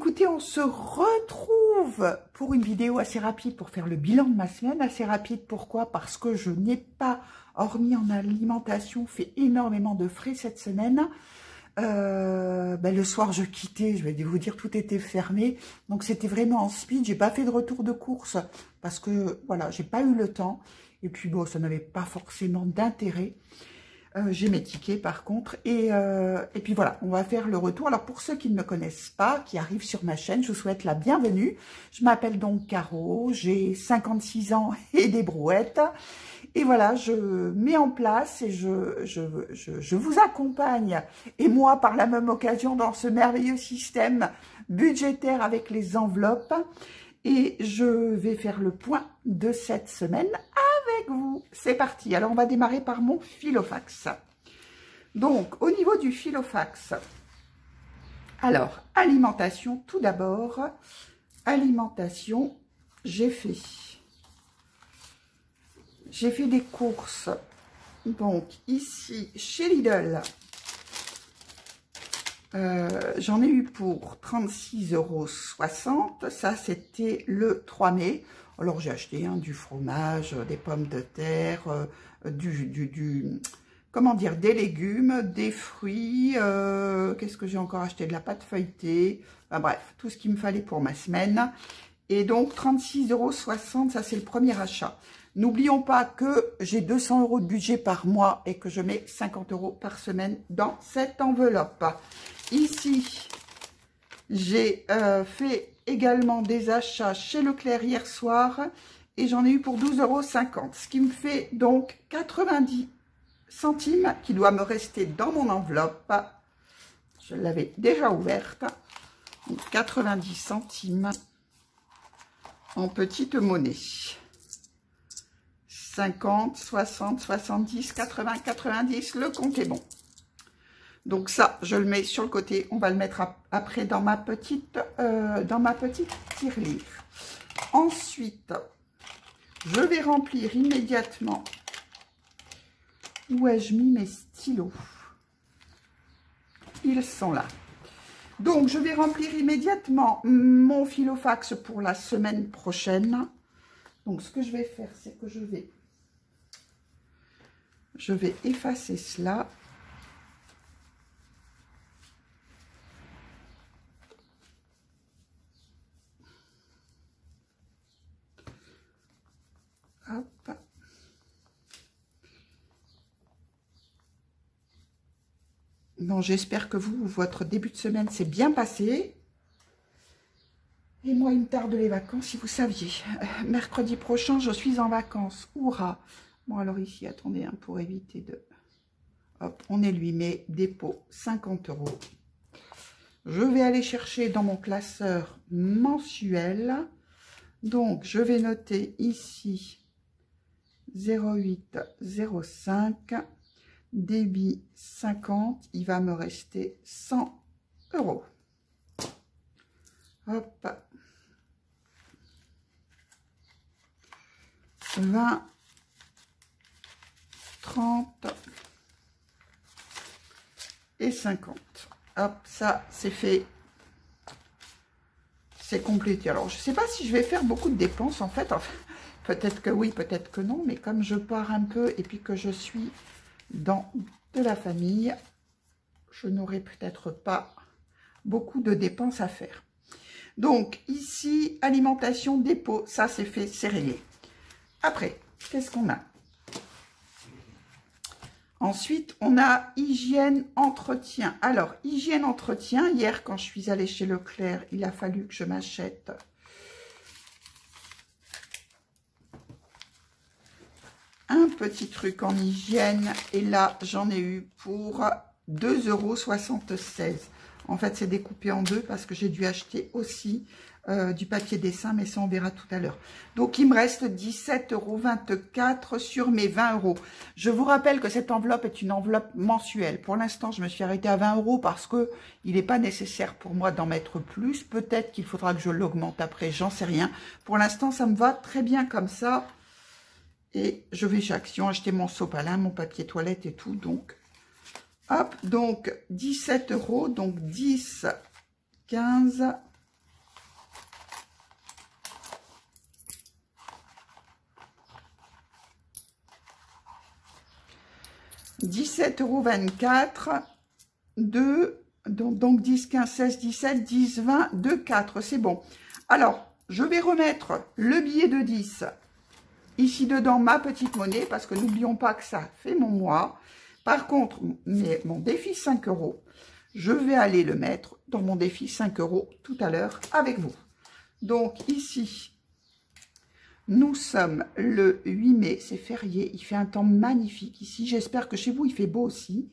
écoutez, on se retrouve pour une vidéo assez rapide pour faire le bilan de ma semaine. Assez rapide, pourquoi? Parce que je n'ai pas, hormis en alimentation, fait énormément de frais cette semaine. Le soir, je quittais, je vais vous dire, tout était fermé. Donc, c'était vraiment en speed. J'ai pas fait de retour de course parce que, voilà, j'ai pas eu le temps. Et puis, bon, ça n'avait pas forcément d'intérêt. J'ai mes tickets par contre et puis voilà, on va faire le retour. Alors pour ceux qui ne me connaissent pas, qui arrivent sur ma chaîne, je vous souhaite la bienvenue. Je m'appelle donc Caro, j'ai 56 ans et des brouettes et voilà, je mets en place et je vous accompagne et moi par la même occasion dans ce merveilleux système budgétaire avec les enveloppes et je vais faire le point de cette semaine avec vous. C'est parti. Alors, on va démarrer par mon Filofax. Donc, au niveau du Filofax, alors, alimentation, tout d'abord. Alimentation, j'ai fait des courses. Donc, ici, chez Lidl, j'en ai eu pour 36,60 €. Ça, c'était le 3 mai. Alors, j'ai acheté du fromage, des pommes de terre, comment dire, des légumes, des fruits. Qu'est-ce que j'ai encore acheté? De la pâte feuilletée. Enfin, bref, tout ce qu'il me fallait pour ma semaine. Et donc, 36,60 €, ça, c'est le premier achat. N'oublions pas que j'ai 200 € de budget par mois et que je mets 50 € par semaine dans cette enveloppe. Ici, j'ai fait également des achats chez Leclerc hier soir et j'en ai eu pour 12,50 €, ce qui me fait donc 90 centimes qui doit me rester dans mon enveloppe. Je l'avais déjà ouverte. Donc 90 centimes en petite monnaie. 50, 60, 70, 80, 90, le compte est bon. Donc ça, je le mets sur le côté. On va le mettre après dans ma petite tirelire. Ensuite, je vais remplir immédiatement. Où ai-je mis mes stylos? Ils sont là. Donc, je vais remplir immédiatement mon Filofax pour la semaine prochaine. Donc, ce que je vais faire, c'est que je vais effacer cela. Hop. Bon, j'espère que votre début de semaine s'est bien passé. Et moi, il me tarde les vacances, si vous saviez. Mercredi prochain, je suis en vacances. Hurrah! Bon, alors ici, attendez, pour éviter de... Hop, on est lui, mais dépôt, 50 €. Je vais aller chercher dans mon classeur mensuel. Donc, je vais noter ici 0,805, débit 50, il va me rester 100 €. Hop, 20, 30 et 50. Hop, ça c'est fait. C'est complété. Alors, je ne sais pas si je vais faire beaucoup de dépenses en fait. Enfin, peut-être que oui, peut-être que non. Mais comme je pars un peu et puis que je suis dans de la famille, je n'aurai peut-être pas beaucoup de dépenses à faire. Donc, ici, alimentation, dépôt, ça c'est fait, c'est réglé. Après, qu'est-ce qu'on a? Ensuite, on a hygiène, entretien. Alors, hygiène, entretien, hier, quand je suis allée chez Leclerc, il a fallu que je m'achète un petit truc en hygiène. Et là, j'en ai eu pour 2,76 €. En fait, c'est découpé en deux parce que j'ai dû acheter aussi du papier dessin, mais ça, on verra tout à l'heure. Donc, il me reste 17,24 € sur mes 20 €. Je vous rappelle que cette enveloppe est une enveloppe mensuelle. Pour l'instant, je me suis arrêtée à 20 € parce que il n'est pas nécessaire pour moi d'en mettre plus. Peut-être qu'il faudra que je l'augmente après, j'en sais rien. Pour l'instant, ça me va très bien comme ça. Et je vais chez Action acheter mon sopalin, mon papier toilette et tout. Donc, hop, donc 17 €, donc 10, 15, 17,24 €. 2, donc 10, 15, 16, 17, 10, 20, 2, 4. C'est bon. Alors, je vais remettre le billet de 10 ici dedans, ma petite monnaie, parce que n'oublions pas que ça fait mon mois. Par contre, mon défi 5 €, je vais aller le mettre dans mon défi 5 € tout à l'heure avec vous. Donc ici, nous sommes le 8 mai, c'est férié, il fait un temps magnifique ici. J'espère que chez vous, il fait beau aussi,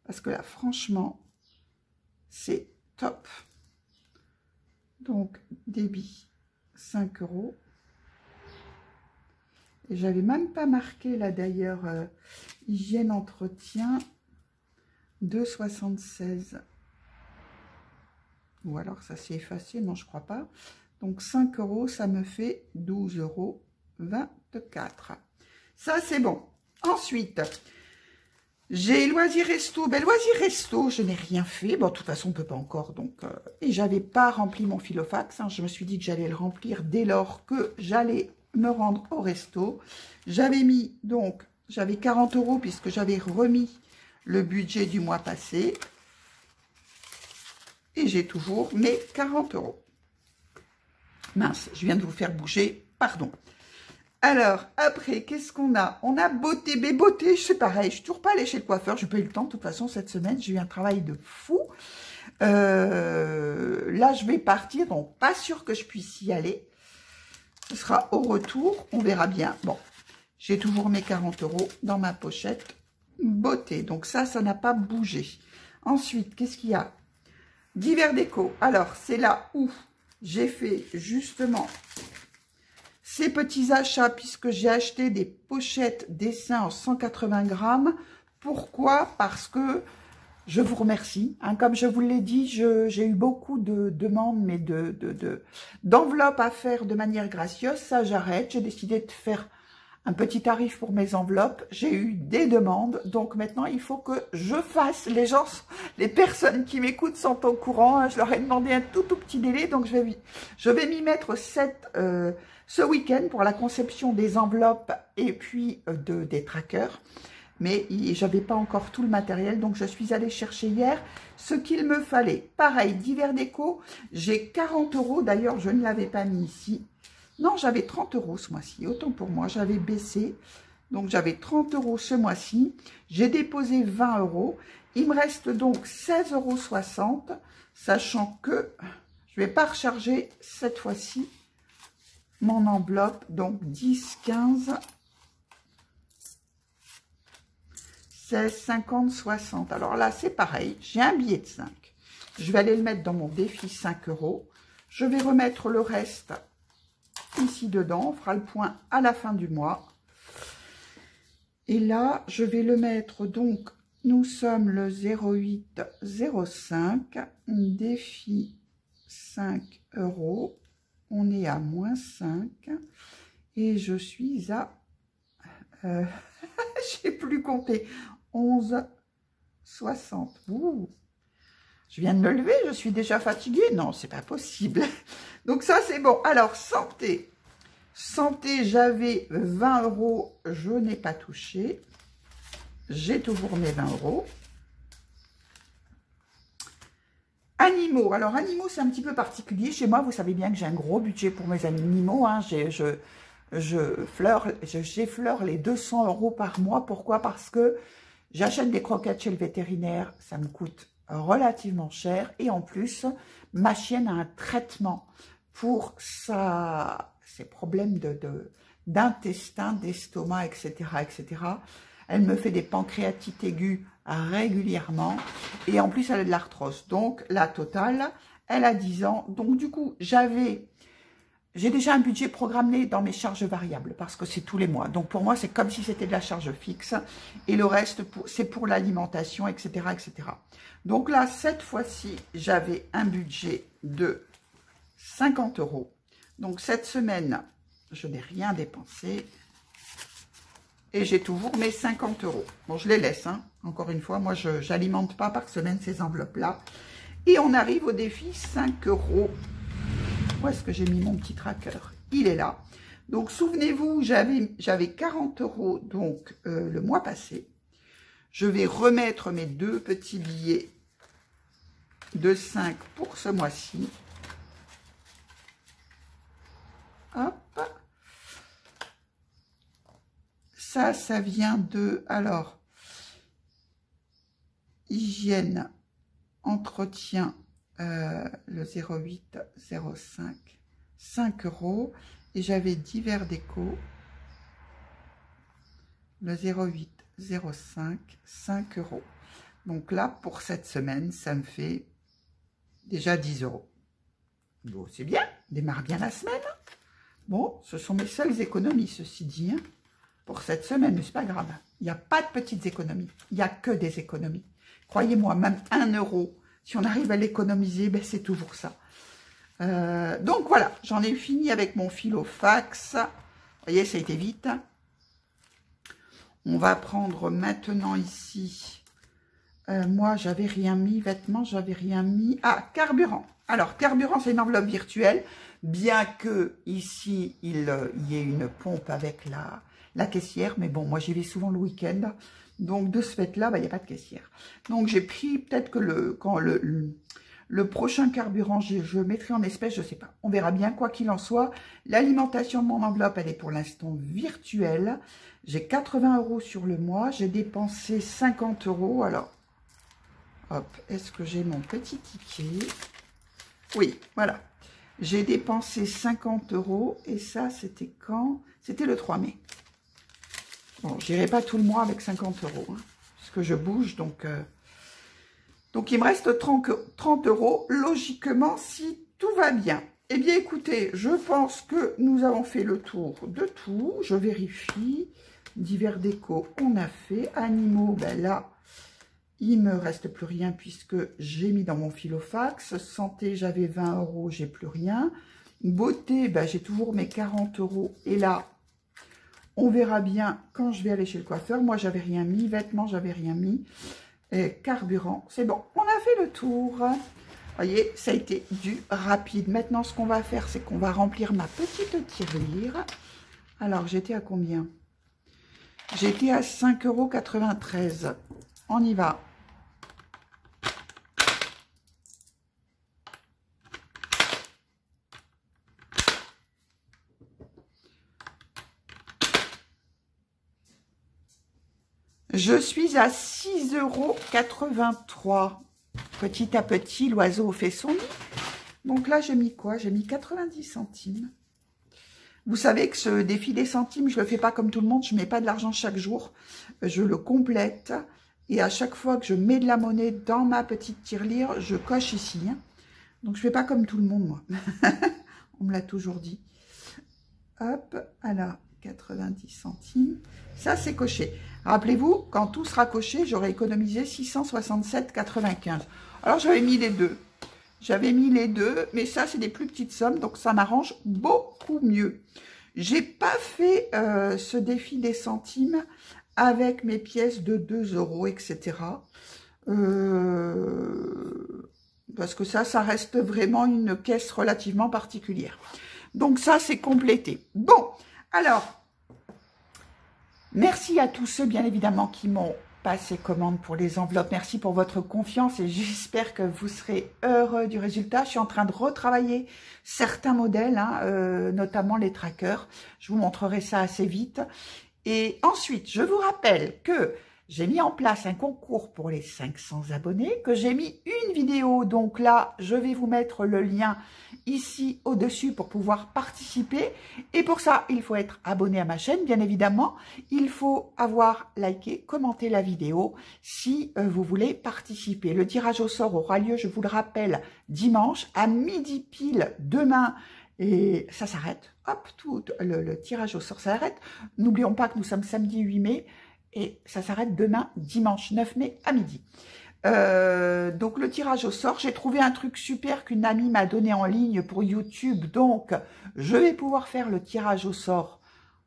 parce que là, franchement, c'est top. Donc, débit 5 €. Et j'avais même pas marqué là d'ailleurs, hygiène entretien 2,76 €. Ou alors ça s'est effacé, non je crois pas. Donc 5 €, ça me fait 12,24 €. Ça c'est bon. Ensuite, j'ai Loisirs Resto. Ben Loisirs Resto, je n'ai rien fait. Bon, de toute façon, on ne peut pas encore. Donc, et j'avais pas rempli mon filofax. Hein. Je me suis dit que j'allais le remplir dès lors que j'allais me rendre au resto. J'avais mis, donc, j'avais 40 € puisque j'avais remis le budget du mois passé. Et j'ai toujours mes 40 €. Mince, je viens de vous faire bouger, pardon. Alors, après, qu'est-ce qu'on a? On a beauté, bébeauté, c'est pareil, je ne suis toujours pas allée chez le coiffeur, j'ai pas eu le temps, de toute façon, cette semaine, j'ai eu un travail de fou. Là, je vais partir, donc pas sûr que je puisse y aller. Ce sera au retour, on verra bien. Bon, j'ai toujours mes 40 € dans ma pochette beauté, donc ça n'a pas bougé. Ensuite, qu'est-ce qu'il y a? Divers déco. Alors, c'est là où j'ai fait justement ces petits achats, puisque j'ai acheté des pochettes dessin en 180 grammes. Pourquoi? Parce que je vous remercie. Hein, comme je vous l'ai dit, j'ai eu beaucoup de demandes, mais d'enveloppes à faire de manière gracieuse. Ça, j'arrête. J'ai décidé de faire un petit tarif pour mes enveloppes. J'ai eu des demandes, donc maintenant il faut que je fasse. Les personnes qui m'écoutent sont au courant. Je leur ai demandé un tout petit délai, donc je vais m'y mettre ce week-end pour la conception des enveloppes et puis des trackers. Mais j'avais pas encore tout le matériel, donc je suis allée chercher hier ce qu'il me fallait. Pareil, divers déco, j'ai 40 €. D'ailleurs, je ne l'avais pas mis ici. Non, j'avais 30 € ce mois-ci, autant pour moi, j'avais baissé. Donc, j'avais 30 € ce mois-ci. J'ai déposé 20 €. Il me reste donc 16,60 €, sachant que je ne vais pas recharger cette fois-ci mon enveloppe. Donc, 10, 15, 16, 50, 60. Alors là, c'est pareil, j'ai un billet de 5. Je vais aller le mettre dans mon défi 5 €. Je vais remettre le reste ici dedans, on fera le point à la fin du mois. Et là, je vais le mettre, donc, nous sommes le 0805, défi 5 €, on est à moins 5, et je suis à, je n'ai plus compté, 11,60. Ouh, je viens de me lever, je suis déjà fatiguée. Non, c'est pas possible. Donc ça, c'est bon. Alors, santé. Santé, j'avais 20 €, je n'ai pas touché. J'ai toujours mes 20 €. Animaux. Alors, animaux, c'est un petit peu particulier. Chez moi, vous savez bien que j'ai un gros budget pour mes animaux. Hein. J'effleure les 200 € par mois. Pourquoi? Parce que j'achète des croquettes chez le vétérinaire. Ça me coûte relativement cher. Et en plus, ma chienne a un traitement pour ses problèmes d'intestin, d'estomac, etc., etc. Elle me fait des pancréatites aiguës régulièrement. Et en plus, elle a de l'arthrose. Donc, la totale, elle a 10 ans. Donc, du coup, j'ai déjà un budget programmé dans mes charges variables parce que c'est tous les mois. Donc, pour moi, c'est comme si c'était de la charge fixe. Et le reste, c'est pour l'alimentation, etc., etc. Donc là, cette fois-ci, j'avais un budget de 50 €. Donc, cette semaine, je n'ai rien dépensé. Et j'ai toujours mes 50 €. Bon, je les laisse, hein. Encore une fois, moi, je n'alimente pas par semaine ces enveloppes-là. Et on arrive au défi 5 €. Où est-ce que j'ai mis mon petit tracker? Il est là. Donc, souvenez-vous, j'avais 40 € donc le mois passé. Je vais remettre mes 2 petits billets de 5 pour ce mois-ci. Hop. Ça vient de, alors, hygiène, entretien, le 08 05, 5 €. Et j'avais divers déco, le 08 05, 5 €. Donc là, pour cette semaine, ça me fait déjà 10 €. Bon, c'est bien, démarre bien la semaine. Bon, ce sont mes seules économies, ceci dit, hein, pour cette semaine, mais c'est pas grave. Il n'y a pas de petites économies, il n'y a que des économies. Croyez-moi, même 1 €, si on arrive à l'économiser, ben c'est toujours ça. Donc voilà, j'en ai fini avec mon Filofax. Vous voyez, ça a été vite. On va prendre maintenant ici. Moi, j'avais rien mis. Vêtements, j'avais rien mis. Ah, carburant. Alors, carburant, c'est une enveloppe virtuelle. Bien que ici, il y ait une pompe avec la caissière. Mais bon, moi, j'y vais souvent le week-end. Donc, de ce fait-là, bah, il n'y a pas de caissière. Donc, j'ai pris peut-être que quand le prochain carburant, je mettrai en espèces, je ne sais pas. On verra bien, quoi qu'il en soit. L'alimentation de mon enveloppe, elle est pour l'instant virtuelle. J'ai 80 € sur le mois. J'ai dépensé 50 €. Alors, hop, est-ce que j'ai mon petit ticket? Oui, voilà. J'ai dépensé 50 € et ça, c'était quand? C'était le 3 mai. Bon, je n'irai pas tout le mois avec 50 €, hein, parce que je bouge, donc il me reste 30 €, logiquement, si tout va bien. Eh bien, écoutez, je pense que nous avons fait le tour de tout. Je vérifie. Divers déco, on a fait. Animaux, ben là, il me reste plus rien puisque j'ai mis dans mon Filofax. Santé, j'avais 20 €, j'ai plus rien. Beauté, ben, j'ai toujours mes 40 €. Et là, on verra bien quand je vais aller chez le coiffeur. Moi, j'avais rien mis. Vêtements, j'avais rien mis. Et carburant, c'est bon. On a fait le tour. Vous voyez, ça a été du rapide. Maintenant, ce qu'on va faire, c'est qu'on va remplir ma petite tirelire. Alors, j'étais à combien? J'étais à 5,93 €. On y va. Je suis à 6,83 €. Petit à petit, l'oiseau fait son nid. Donc là, j'ai mis quoi? J'ai mis 90 centimes. Vous savez que ce défi des centimes, je ne le fais pas comme tout le monde. Je ne mets pas de l'argent chaque jour. Je le complète. Et à chaque fois que je mets de la monnaie dans ma petite tirelire, je coche ici. Hein. Donc, je ne fais pas comme tout le monde, moi. On me l'a toujours dit. Hop, alors, 90 centimes. Ça, c'est coché. Rappelez-vous, quand tout sera coché, j'aurai économisé 667,95 €. Alors, j'avais mis les deux. J'avais mis les deux, mais ça, c'est des plus petites sommes, donc ça m'arrange beaucoup mieux. J'ai pas fait ce défi des centimes avec mes pièces de 2 €, etc. Parce que ça reste vraiment une caisse relativement particulière. Donc ça, c'est complété. Bon, alors, merci à tous ceux, bien évidemment, qui m'ont passé commande pour les enveloppes. Merci pour votre confiance et j'espère que vous serez heureux du résultat. Je suis en train de retravailler certains modèles, hein, notamment les trackers. Je vous montrerai ça assez vite. Et ensuite, je vous rappelle que j'ai mis en place un concours pour les 500 abonnés, que j'ai mis une vidéo. Donc là, je vais vous mettre le lien ici au-dessus pour pouvoir participer. Et pour ça, il faut être abonné à ma chaîne, bien évidemment. Il faut avoir liké, commenté la vidéo si vous voulez participer. Le tirage au sort aura lieu, je vous le rappelle, dimanche à midi pile demain. Et ça s'arrête. Hop, tout le tirage au sort s'arrête. N'oublions pas que nous sommes samedi 8 mai. Et ça s'arrête demain, dimanche 9 mai à midi. Donc le tirage au sort, j'ai trouvé un truc super qu'une amie m'a donné en ligne pour YouTube. Donc je vais pouvoir faire le tirage au sort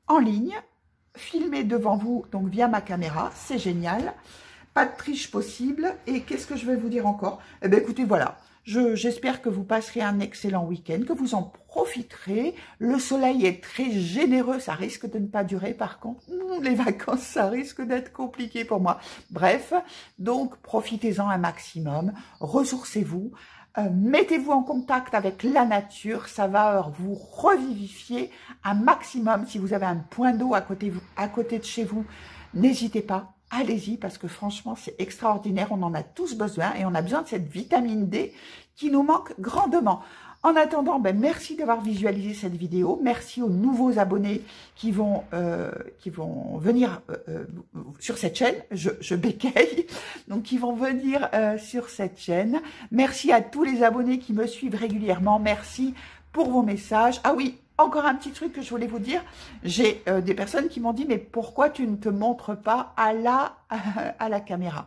en ligne, filmer devant vous, donc via ma caméra. C'est génial. Pas de triche possible. Et qu'est-ce que je vais vous dire encore? Eh bien écoutez, voilà. J'espère que vous passerez un excellent week-end, que vous en profiterez. Le soleil est très généreux, ça risque de ne pas durer par contre. Les vacances, ça risque d'être compliqué pour moi. Bref, donc profitez-en un maximum, ressourcez-vous. Mettez-vous en contact avec la nature, ça va vous revivifier un maximum. Si vous avez un point d'eau à côté de chez vous, n'hésitez pas, allez-y parce que franchement c'est extraordinaire, on en a tous besoin et on a besoin de cette vitamine D qui nous manque grandement. En attendant, merci d'avoir visualisé cette vidéo. Merci aux nouveaux abonnés qui vont venir sur cette chaîne. Je bégaye. Donc, qui vont venir sur cette chaîne. Merci à tous les abonnés qui me suivent régulièrement. Merci pour vos messages. Ah oui, encore un petit truc que je voulais vous dire. J'ai des personnes qui m'ont dit, mais pourquoi tu ne te montres pas à la caméra?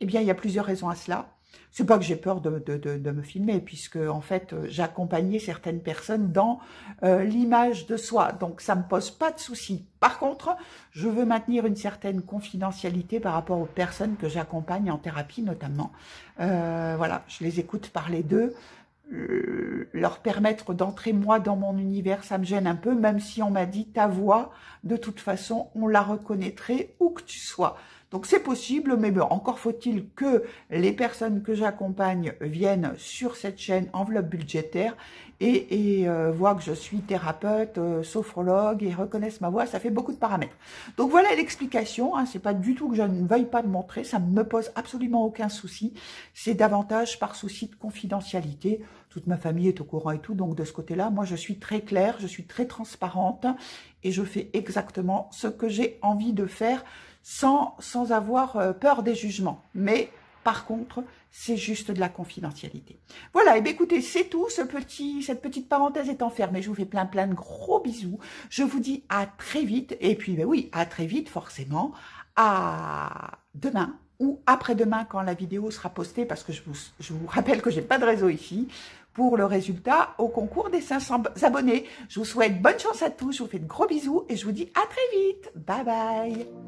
Eh bien, il y a plusieurs raisons à cela. C'est pas que j'ai peur de me filmer, puisque en fait, j'accompagnais certaines personnes dans l'image de soi. Donc, ça me pose pas de souci. Par contre, je veux maintenir une certaine confidentialité par rapport aux personnes que j'accompagne en thérapie, notamment. Voilà, je les écoute parler d'eux. Leur permettre d'entrer, moi, dans mon univers, ça me gêne un peu, même si on m'a dit ta voix, de toute façon, on la reconnaîtrait où que tu sois. Donc c'est possible, mais bon, encore faut-il que les personnes que j'accompagne viennent sur cette chaîne enveloppe budgétaire et voient que je suis thérapeute, sophrologue et reconnaissent ma voix. Ça fait beaucoup de paramètres. Donc voilà l'explication. Hein, c'est pas du tout que je ne veuille pas le montrer. Ça ne me pose absolument aucun souci. C'est davantage par souci de confidentialité. Toute ma famille est au courant et tout. Donc de ce côté-là, moi je suis très claire, je suis très transparente et je fais exactement ce que j'ai envie de faire sans avoir peur des jugements. Mais par contre, c'est juste de la confidentialité. Voilà, et bien écoutez, c'est tout. Cette petite parenthèse étant fermée, je vous fais plein de gros bisous. Je vous dis à très vite. Et puis, oui, à très vite, forcément, à demain ou après-demain quand la vidéo sera postée, parce que je vous rappelle que j'ai pas de réseau ici, pour le résultat au concours des 500 abonnés. Je vous souhaite bonne chance à tous, je vous fais de gros bisous et je vous dis à très vite. Bye bye.